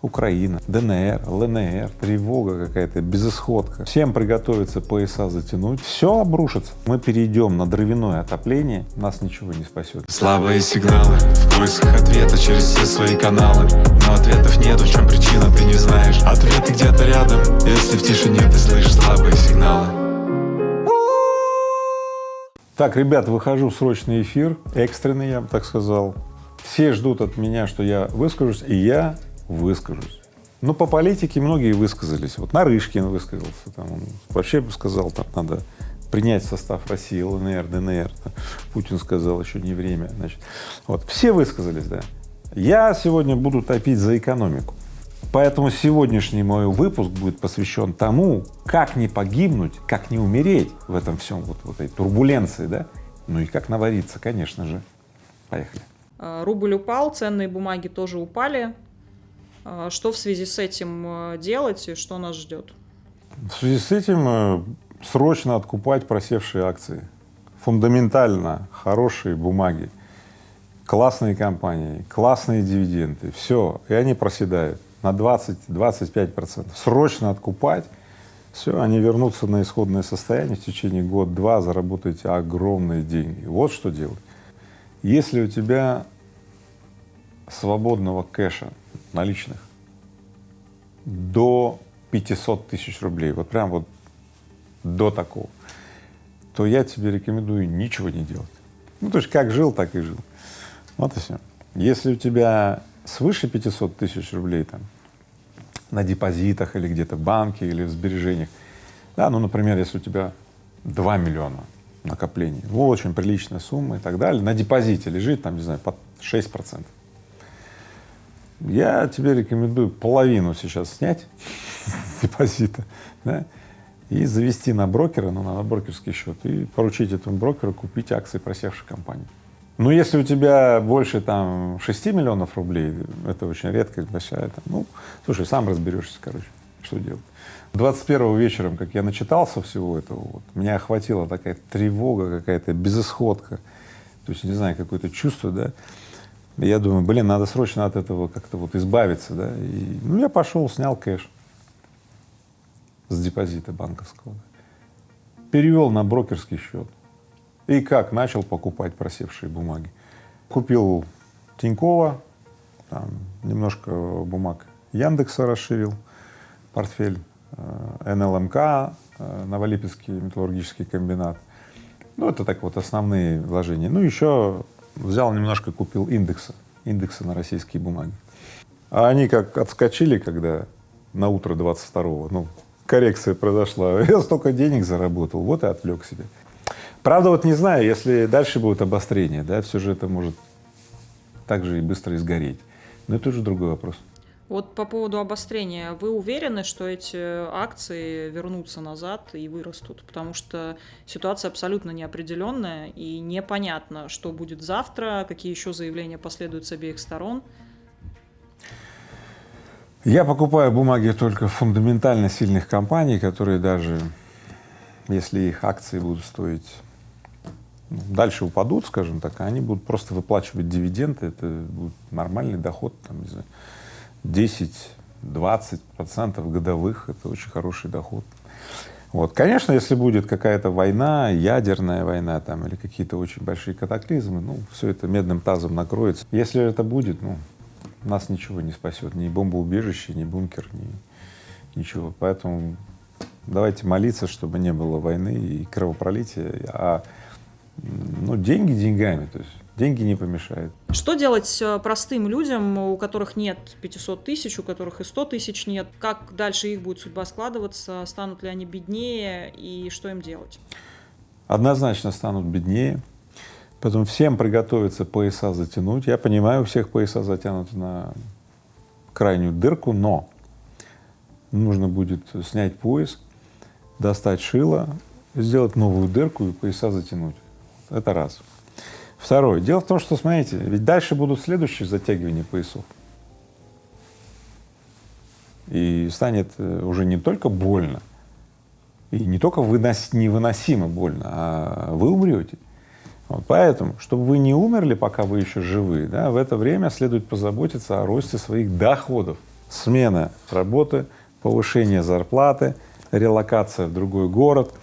Украина, ДНР, ЛНР, тревога какая-то, безысходка. Всем приготовиться пояса затянуть, все обрушится. Мы перейдем на дровяное отопление, нас ничего не спасет. Слабые сигналы в поисках ответа через все свои каналы. Но ответов нету, в чем причина, ты не знаешь. Ответы где-то рядом, если в тишине ты слышишь слабые сигналы. Так, ребят, выхожу в срочный эфир, экстренный, я бы так сказал. Все ждут от меня, что я выскажусь, и я выскажусь. Ну, по политике многие высказались. Вот Нарышкин высказался, там, он вообще бы сказал, там надо принять в состав России ЛНР, ДНР. Путин сказал, еще не время. Значит, вот все высказались, да. Я сегодня буду топить за экономику. Поэтому сегодняшний мой выпуск будет посвящен тому, как не погибнуть, как не умереть в этом всем, вот в этой турбуленции, да, ну и как навариться, конечно же. Поехали. Рубль упал, ценные бумаги тоже упали. Что в связи с этим делать и что нас ждет? В связи с этим срочно откупать просевшие акции. Фундаментально хорошие бумаги, классные компании, классные дивиденды, все, и они проседают на 20-25%. Срочно откупать, все, они вернутся на исходное состояние в течение года-два, заработаете огромные деньги. Вот что делать. Если у тебя свободного кэша наличных до 500 тысяч рублей, вот прям вот до такого, то я тебе рекомендую ничего не делать. Ну, то есть как жил, так и жил. Вот и все. Если у тебя свыше 500 тысяч рублей там на депозитах или где-то в банке или в сбережениях, да, ну, например, если у тебя 2 миллиона накоплений, ну, очень приличная сумма и так далее, на депозите лежит там, не знаю, под 6%. Я тебе рекомендую половину сейчас снять с депозита, да, и завести на брокера, ну, на брокерский счет, и поручить этому брокеру купить акции просевшей компании. Но если у тебя больше там 6 миллионов рублей, это очень редкость большая, там, ну, слушай, сам разберешься, короче, что делать. 21-го вечером, как я начитался всего этого, вот, меня охватила такая тревога какая-то, безысходка, то есть, не знаю, какое-то чувство, да. И я думаю, блин, надо срочно от этого как-то вот избавиться, да. И, ну, я пошел, снял кэш с депозита банковского, перевел на брокерский счет. И как начал покупать просевшие бумаги. Купил Тинькова, там немножко бумаг Яндекса расширил, портфель, НЛМК, Новолипецкий металлургический комбинат. Ну, это так вот основные вложения. Ну, еще взял немножко, купил индексы на российские бумаги. А они как отскочили, когда на утро 22-го, ну, коррекция произошла, я столько денег заработал, вот и отвлек себя. Правда, вот не знаю, если дальше будет обострение, да, все же это может так же и быстро изгореть. Но это уже другой вопрос. Вот по поводу обострения, вы уверены, что эти акции вернутся назад и вырастут? Потому что ситуация абсолютно неопределенная и непонятно, что будет завтра, какие еще заявления последуют с обеих сторон. Я покупаю бумаги только фундаментально сильных компаний, которые даже если их акции будут стоить, дальше упадут, скажем так, они будут просто выплачивать дивиденды, это будет нормальный доход, там, не знаю, 10-20% годовых, это очень хороший доход. Вот. Конечно, если будет какая-то война, ядерная война там, или какие-то очень большие катаклизмы, ну, все это медным тазом накроется. Если это будет, ну, нас ничего не спасет, ни бомбоубежище, ни бункер, ничего. Поэтому давайте молиться, чтобы не было войны и кровопролития, а ну, деньги деньгами, то есть деньги не помешают. Что делать простым людям, у которых нет 500 тысяч, у которых и 100 тысяч нет? Как дальше их будет судьба складываться? Станут ли они беднее и что им делать? Однозначно станут беднее, поэтому всем приготовиться пояса затянуть. Я понимаю, у всех пояса затянуты на крайнюю дырку, но нужно будет снять пояс, достать шило, сделать новую дырку и пояса затянуть. Это раз. Второе. Дело в том, что, смотрите, ведь дальше будут следующие затягивания поясов. И станет уже не только больно, и не только невыносимо больно, а вы умрете. Вот поэтому, чтобы вы не умерли, пока вы еще живы, да, в это время следует позаботиться о росте своих доходов. Смена работы, повышение зарплаты, релокация в другой город,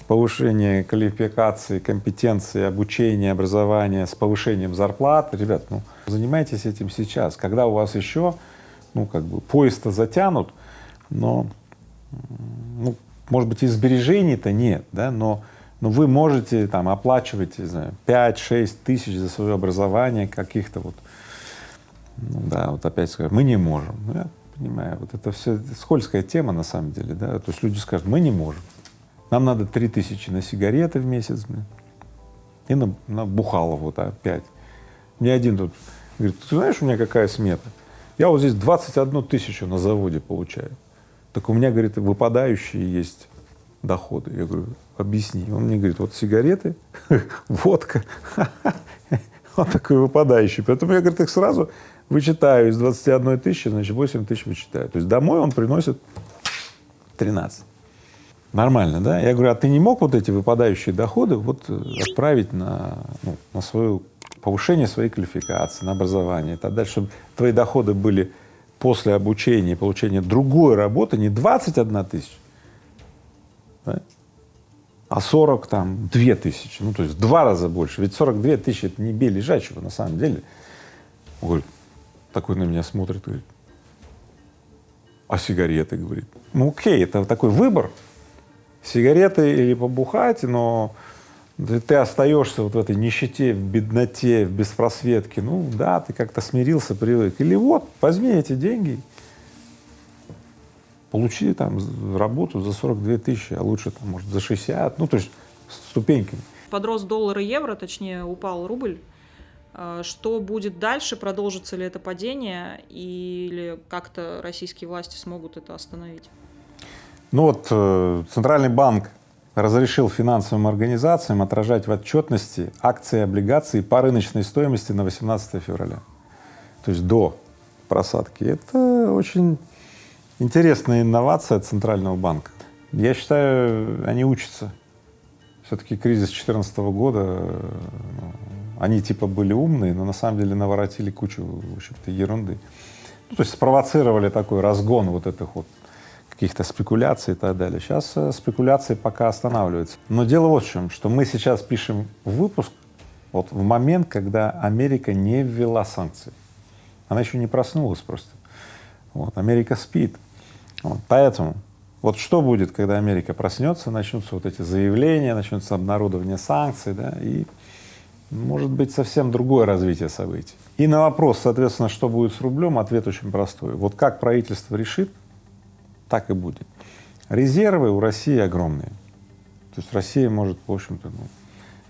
повышение квалификации, компетенции, обучения, образования с повышением зарплат. Ребят, ну, занимайтесь этим сейчас, когда у вас еще, ну, как бы поезд-то затянут, но, ну, может быть, и сбережений-то нет, да, но вы можете там оплачивать, не знаю, 5-6 тысяч за свое образование каких-то вот, ну, да, вот опять скажу, мы не можем. Ну, я понимаю, вот это все скользкая тема на самом деле, да, то есть люди скажут, мы не можем. Нам надо 3000 на сигареты в месяц, блин, и на бухало вот опять. Мне один тут говорит, ты знаешь, у меня какая смета? Я вот здесь 21 тысячу на заводе получаю. Так у меня, говорит, выпадающие есть доходы. Я говорю, объясни. Он мне говорит, вот сигареты, водка, вот такой выпадающий. Поэтому я, говорит, их сразу вычитаю из 21 тысячи, значит, 8 тысяч вычитаю. То есть домой он приносит 13. Нормально, да? Я говорю, а ты не мог вот эти выпадающие доходы вот отправить на, ну, на свое повышение своей квалификации, на образование и так далее, чтобы твои доходы были после обучения и получения другой работы не 21 тысяча, да, а 42 тысячи, ну, то есть в 2 раза больше. Ведь 42 тысячи — это не бей лежачего на самом деле. Он говорит, такой на меня смотрит, говорит, а сигареты, говорит. Ну окей, это такой выбор. Сигареты или побухать, но ты остаешься вот в этой нищете, в бедноте, в беспросветке. Ну да, ты как-то смирился, привык. Или вот, возьми эти деньги, получи там работу за 42 тысячи, а лучше там, может, за 60, ну то есть ступеньками. Подрос доллар и евро, точнее, упал рубль. Что будет дальше? Продолжится ли это падение или как-то российские власти смогут это остановить? Ну вот Центральный банк разрешил финансовым организациям отражать в отчетности акции и облигации по рыночной стоимости на 18 февраля, то есть до просадки. Это очень интересная инновация Центрального банка. Я считаю, они учатся. Все-таки кризис 2014 года, они типа были умные, но на самом деле наворотили кучу, в общем-то, ерунды. Ну, то есть спровоцировали такой разгон вот этих вот каких-то спекуляций и так далее. Сейчас спекуляции пока останавливаются. Но дело вот в чем, что мы сейчас пишем выпуск вот в момент, когда Америка не ввела санкции. Она еще не проснулась просто. Вот, Америка спит. Вот, поэтому вот что будет, когда Америка проснется, начнутся вот эти заявления, начнется обнародование санкций, да, и может быть совсем другое развитие событий. И на вопрос, соответственно, что будет с рублем, ответ очень простой. Вот как правительство решит, так и будет. Резервы у России огромные. То есть Россия может, в общем-то,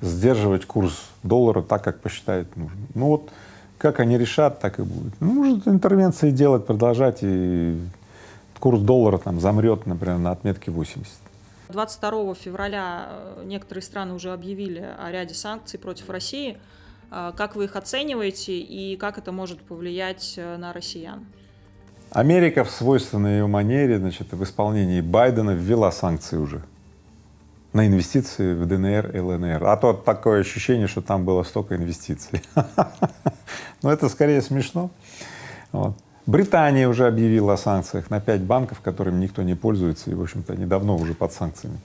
сдерживать курс доллара так, как посчитает нужным. Ну вот как они решат, так и будет. Ну, может интервенции делать, продолжать, и курс доллара там замрет, например, на отметке 80. 22 февраля некоторые страны уже объявили о ряде санкций против России. Как вы их оцениваете и как это может повлиять на россиян? Америка в свойственной ее манере, значит, в исполнении Байдена ввела санкции уже на инвестиции в ДНР и ЛНР. А то такое ощущение, что там было столько инвестиций. Но это скорее смешно. Вот. Британия уже объявила о санкциях на 5 банков, которыми никто не пользуется, и, в общем-то, они давно уже под санкциями.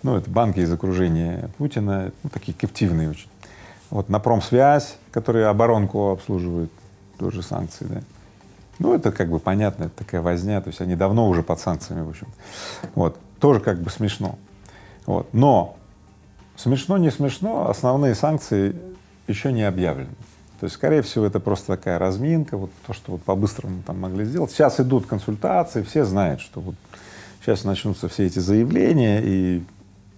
Ну, это банки из окружения Путина, ну, такие кэптивные очень. Вот на Промсвязь, которые оборонку обслуживают, тоже санкции, да. Ну, это как бы понятно, это такая возня, то есть они давно уже под санкциями, в общем. Вот, тоже как бы смешно. Вот, но смешно, не смешно, основные санкции еще не объявлены. То есть, скорее всего, это просто такая разминка, вот то, что вот по-быстрому там могли сделать. Сейчас идут консультации, все знают, что вот сейчас начнутся все эти заявления, и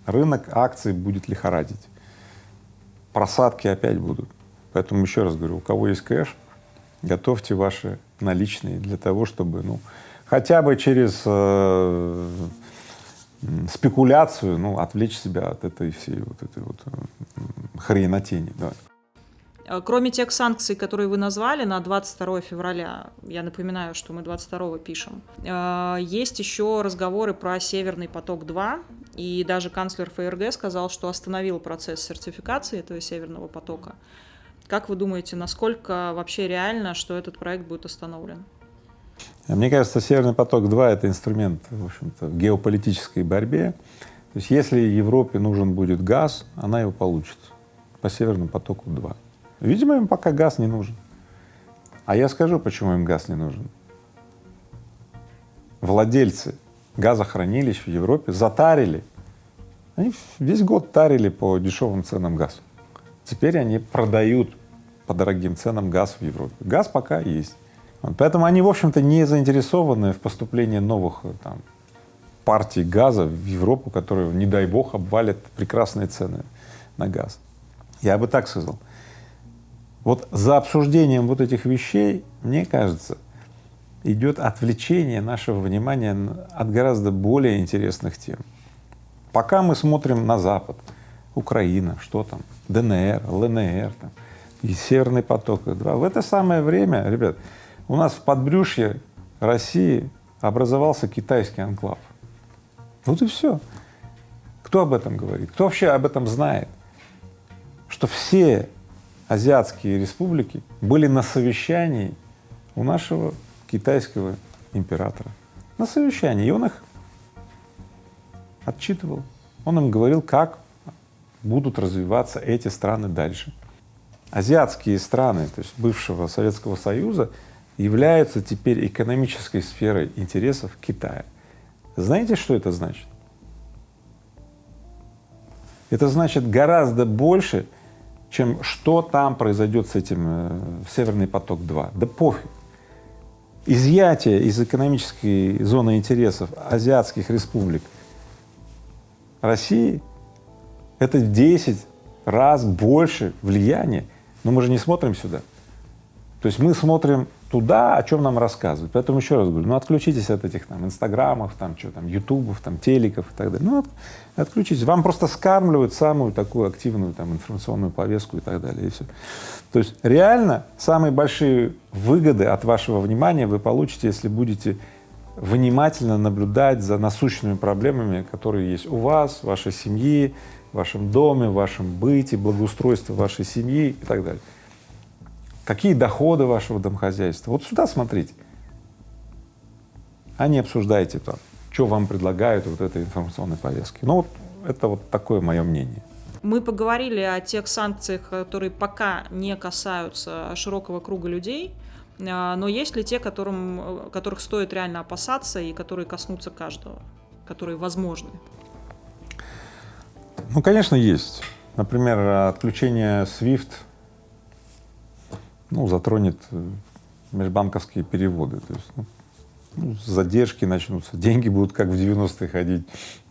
рынок акций будет лихорадить. Просадки опять будут. Поэтому еще раз говорю, у кого есть кэш, готовьте ваши наличные для того, чтобы, ну, хотя бы через спекуляцию, ну, отвлечь себя от этой всей вот этой вот хренотени. Да. Кроме тех санкций, которые вы назвали на 22 февраля, я напоминаю, что мы 22 пишем, есть еще разговоры про Северный поток-2, и даже канцлер ФРГ сказал, что остановил процесс сертификации этого Северного потока. Как вы думаете, насколько вообще реально, что этот проект будет остановлен? Мне кажется, Северный поток-2 — это инструмент, в общем-то, в геополитической борьбе. То есть если Европе нужен будет газ, она его получит по Северному потоку-2. Видимо, им пока газ не нужен. А я скажу, почему им газ не нужен. Владельцы газохранилищ в Европе затарили. Они весь год тарили по дешевым ценам газ. Теперь они продают по дорогим ценам газ в Европе. Газ пока есть. Поэтому они, в общем-то, не заинтересованы в поступлении новых там партий газа в Европу, которые, не дай бог, обвалят прекрасные цены на газ. Я бы так сказал. Вот за обсуждением вот этих вещей, мне кажется, идет отвлечение нашего внимания от гораздо более интересных тем. Пока мы смотрим на Запад, Украина, что там, ДНР, ЛНР, там, и Северный поток-2. В это самое время, ребят, у нас в подбрюшье России образовался китайский анклав. Вот и все. Кто об этом говорит? Кто вообще об этом знает? Что все азиатские республики были на совещании у нашего китайского императора. На совещании. И он их отчитывал. Он им говорил, как будут развиваться эти страны дальше. Азиатские страны, то есть бывшего Советского Союза, являются теперь экономической сферой интересов Китая. Знаете, что это значит? Это значит гораздо больше, чем что там произойдет с этим Северный поток-2. Да пофиг. Изъятие из экономической зоны интересов азиатских республик России — это в 10 раз больше влияния. Но мы же не смотрим сюда. То есть мы смотрим туда, о чем нам рассказывают. Поэтому еще раз говорю, ну отключитесь от этих там инстаграмов, там что там, ютубов, там телеков и так далее. Ну отключитесь. Вам просто скармливают самую такую активную там информационную повестку и так далее, и все. То есть реально самые большие выгоды от вашего внимания вы получите, если будете внимательно наблюдать за насущными проблемами, которые есть у вас, в вашей семье, в вашем доме, в вашем быте, благоустройстве вашей семьи и так далее. Какие доходы вашего домохозяйства? Вот сюда смотрите, а не обсуждайте там, что вам предлагают вот этой информационной повестки. Ну вот это вот такое мое мнение. Мы поговорили о тех санкциях, которые пока не касаются широкого круга людей, но есть ли те, которых стоит реально опасаться и которые коснутся каждого, которые возможны? Ну, конечно, есть. Например, отключение SWIFT затронет межбанковские переводы. То есть, задержки начнутся, деньги будут как в 90-е ходить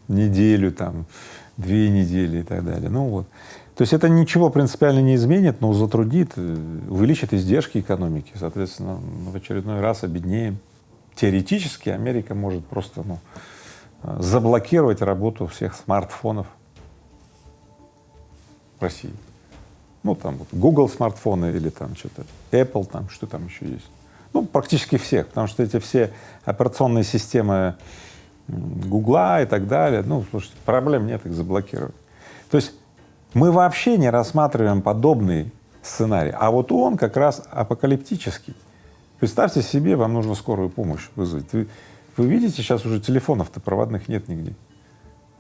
неделю, там, 2 недели и так далее. Ну вот. То есть это ничего принципиально не изменит, но затруднит, увеличит издержки экономики. Соответственно, в очередной раз обеднеем. Теоретически Америка может просто заблокировать работу всех смартфонов в России. Ну, там вот Google смартфоны или там что-то, Apple, там, что там еще есть. Ну, практически всех, потому что эти все операционные системы Гугла и так далее, ну, слушайте, проблем нет их заблокировать. То есть мы вообще не рассматриваем подобный сценарий, а вот он как раз апокалиптический. Представьте себе, вам нужно скорую помощь вызвать. Вы видите, сейчас уже телефонов-то проводных нет нигде.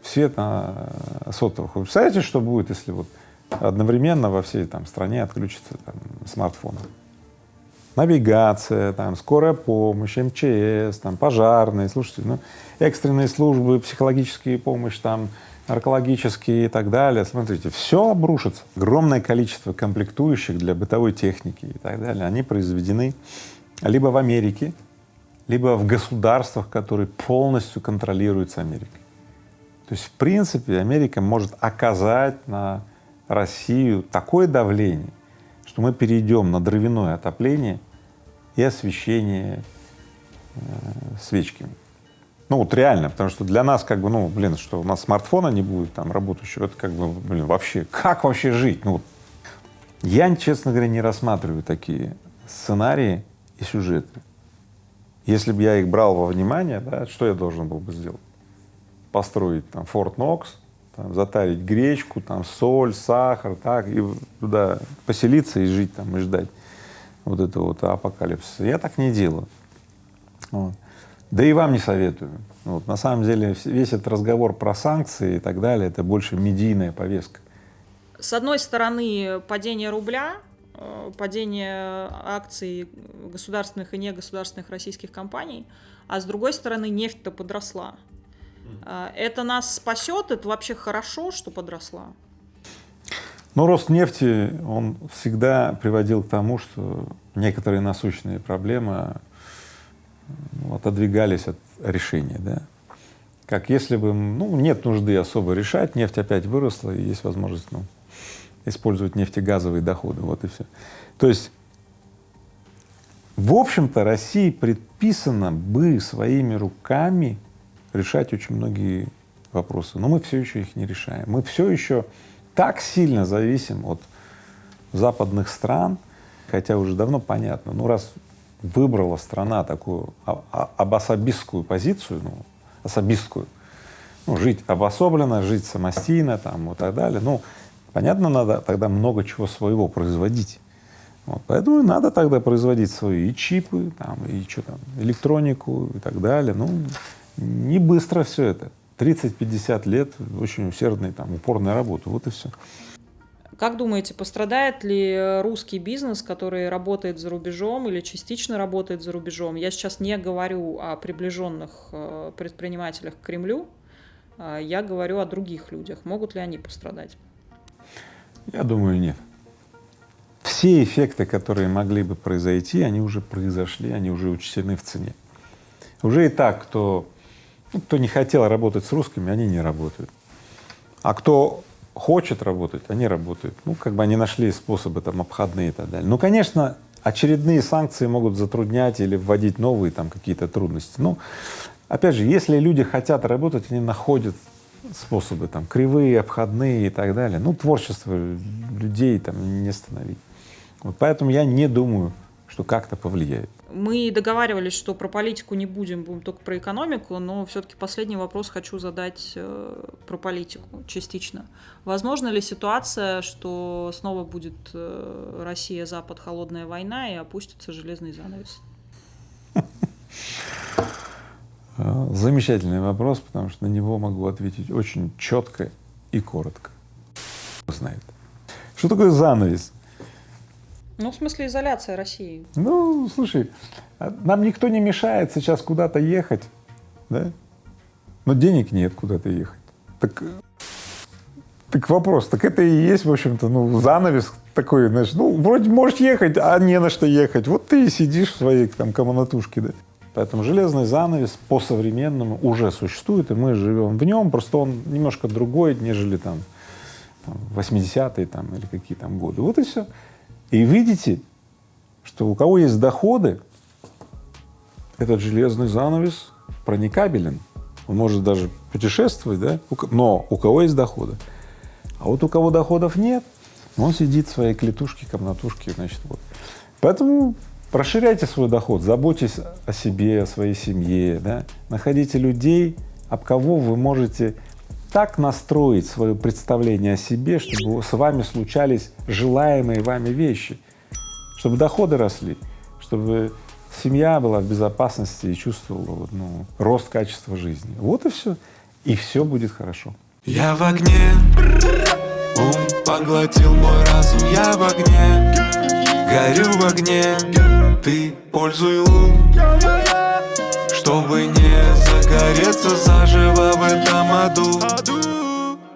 Все на сотовых. Вы представляете, что будет, если вот одновременно во всей там стране отключится там смартфоны? Навигация, там, скорая помощь, МЧС, там, пожарные, слушайте, экстренные службы, психологические помощь, там, наркологические и так далее. Смотрите, все обрушится. Огромное количество комплектующих для бытовой техники и так далее, они произведены либо в Америке, либо в государствах, которые полностью контролируются Америкой. То есть, в принципе, Америка может оказать на Россию такое давление, что мы перейдем на дровяное отопление и освещение свечками. Ну вот реально, потому что для нас как бы, что у нас смартфона не будет там работающего, это как бы, вообще, как вообще жить? Я, честно говоря, не рассматриваю такие сценарии и сюжеты. Если бы я их брал во внимание, да, что я должен был бы сделать? Построить там Форт Нокс, там, затарить гречку, там, соль, сахар, так, и туда поселиться и жить там, и ждать вот этого вот апокалипсиса. Я так не делаю. Вот. Да и вам не советую. Вот. На самом деле весь этот разговор про санкции и так далее — это больше медийная повестка. С одной стороны, падение рубля, падение акций государственных и негосударственных российских компаний, а с другой стороны, нефть-то подросла. Это нас спасет? Это вообще хорошо, что подросла? Но рост нефти, он всегда приводил к тому, что некоторые насущные проблемы отодвигались от решения, да. Как если бы, нет нужды особо решать, нефть опять выросла, и есть возможность, использовать нефтегазовые доходы, вот и все. То есть, в общем-то, России предписано бы своими руками решать очень многие вопросы, но мы все еще их не решаем. Мы все еще так сильно зависим от западных стран, хотя уже давно понятно, раз выбрала страна такую обособистскую позицию, особистскую, жить обособленно, жить самостийно там и так далее, понятно, надо тогда много чего своего производить. Поэтому надо тогда производить свои и чипы, и электронику и так далее. Не быстро все это. 30-50 лет очень усердной, упорной работы. Вот и все. Как думаете, пострадает ли русский бизнес, который работает за рубежом или частично работает за рубежом? Я сейчас не говорю о приближенных предпринимателях к Кремлю, я говорю о других людях. Могут ли они пострадать? Я думаю, нет. Все эффекты, которые могли бы произойти, они уже произошли, они уже учтены в цене. Уже и так, кто не хотел работать с русскими, они не работают. А кто хочет работать, они работают. Они нашли способы обходные и так далее. Конечно, очередные санкции могут затруднять или вводить новые какие-то трудности. Опять же, если люди хотят работать, они находят способы, кривые, обходные и так далее. Творчество людей не остановить. Поэтому я не думаю, что как-то повлияет. Мы договаривались, что про политику не будем только про экономику, но все-таки последний вопрос хочу задать про политику частично. Возможно ли ситуация, что снова будет Россия-Запад холодная война и опустится железный занавес? Замечательный вопрос, потому что на него могу ответить очень четко и коротко. Знает. Что такое занавес? В смысле изоляция России. Слушай, нам никто не мешает сейчас куда-то ехать, да? Но денег нет куда-то ехать. Так вопрос, это и есть, в общем-то, занавес такой, знаешь, вроде можешь ехать, а не на что ехать. Вот ты и сидишь в своей комнатушке, да? Поэтому железный занавес по-современному уже существует, и мы живем в нем, просто он немножко другой, нежели 80-е или какие годы. Вот и все. И видите, что у кого есть доходы, этот железный занавес проникабелен. Он может даже путешествовать, да? Но у кого есть доходы. А вот у кого доходов нет, он сидит в своей клетушке, комнатушке, Поэтому расширяйте свой доход, заботьтесь о себе, о своей семье, да? Находите людей, об кого вы можете так настроить свое представление о себе, чтобы с вами случались желаемые вами вещи, чтобы доходы росли, чтобы семья была в безопасности и чувствовала рост качества жизни. Вот и все будет хорошо. Я в огне, ум поглотил мой разум. Я в огне, горю в огне. Ты пользуй ум, чтобы не загореться заживо в этом аду.